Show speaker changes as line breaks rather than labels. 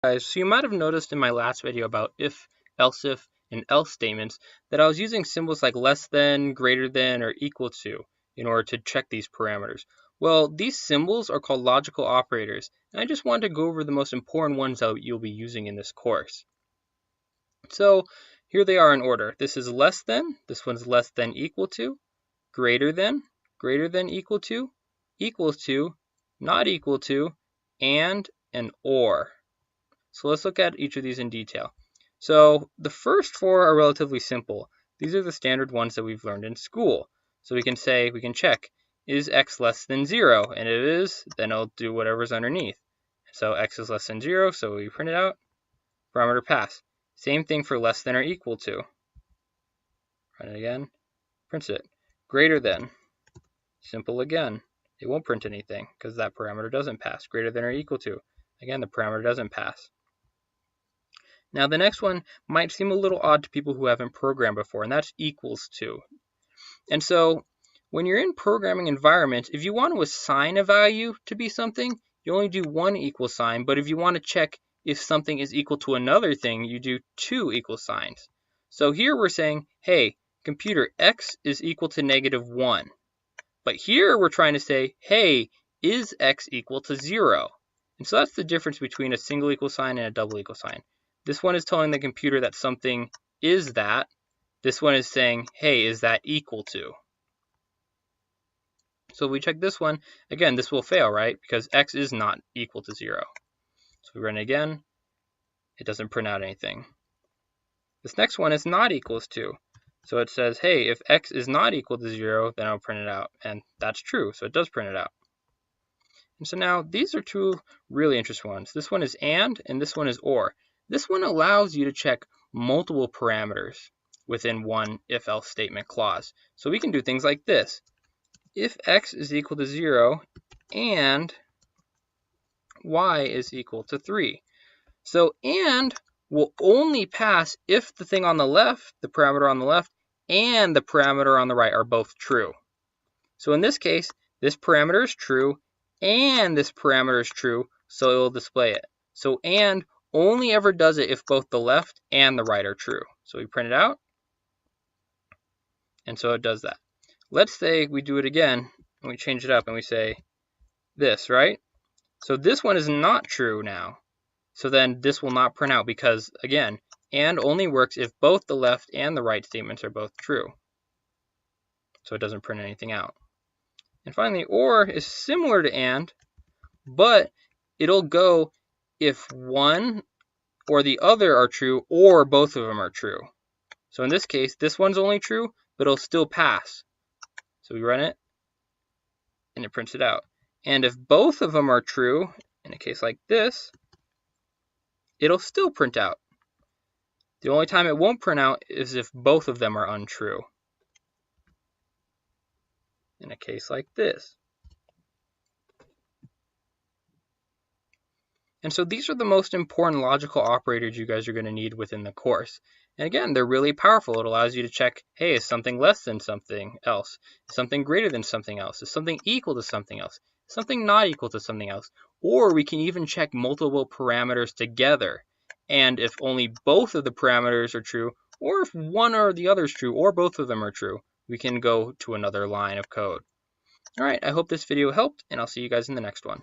Guys, so you might have noticed in my last video about if, else if, and else statements that I was using symbols like less than, greater than, or equal to in order to check these parameters. Well, these symbols are called logical operators, and I just wanted to go over the most important ones that you'll be using in this course. So here they are in order. This is less than, this one's less than equal to, greater than equal to, equals to, not equal to, and or. So let's look at each of these in detail. So the first four are relatively simple. These are the standard ones that we've learned in school. So we can check, is x less than 0? And it is, then I'll do whatever's underneath. So x is less than 0, so we print it out. Parameter pass. Same thing for less than or equal to. Run it again, prints it. Greater than, simple again. It won't print anything because that parameter doesn't pass. Greater than or equal to. Again, the parameter doesn't pass. Now the next one might seem a little odd to people who haven't programmed before, and that's equals to. And so when you're in programming environments, if you want to assign a value to be something, you only do one equal sign, but if you want to check if something is equal to another thing, you do two equal signs. So here we're saying, hey, computer, x is equal to -1. But here we're trying to say, hey, is x equal to 0? And so that's the difference between a single equal sign and a double equal sign. This one is telling the computer that something is that. This one is saying, hey, is that equal to? So if we check this one, again, this will fail, right? Because x is not equal to 0. So we run it again. It doesn't print out anything. This next one is not equals to. So it says, hey, if x is not equal to 0, then I'll print it out. And that's true, so it does print it out. And so now these are two really interesting ones. This one is and this one is or. This one allows you to check multiple parameters within one if-else statement clause. So we can do things like this. If x is equal to 0 and y is equal to 3. So and will only pass if the thing on the left, the parameter on the left, and the parameter on the right are both true. So in this case, this parameter is true and this parameter is true, so it will display it. So and only ever does it if both the left and the right are true. So we print it out, and so it does that. Let's say we do it again, and we change it up, and we say this, right? So this one is not true now. So then this will not print out because, again, and only works if both the left and the right statements are both true. So it doesn't print anything out. And finally, or is similar to and, but it'll go if one or the other are true or both of them are true. So in this case, this one's only true, but it'll still pass. So we run it, and it prints it out. And if both of them are true, in a case like this, it'll still print out. The only time it won't print out is if both of them are untrue. In a case like this. And so these are the most important logical operators you guys are going to need within the course. And again, they're really powerful. It allows you to check, hey, is something less than something else? Is something greater than something else? Is something equal to something else? Is something not equal to something else? Or we can even check multiple parameters together. And if only both of the parameters are true, or if one or the other is true, or both of them are true, we can go to another line of code. All right, I hope this video helped, and I'll see you guys in the next one.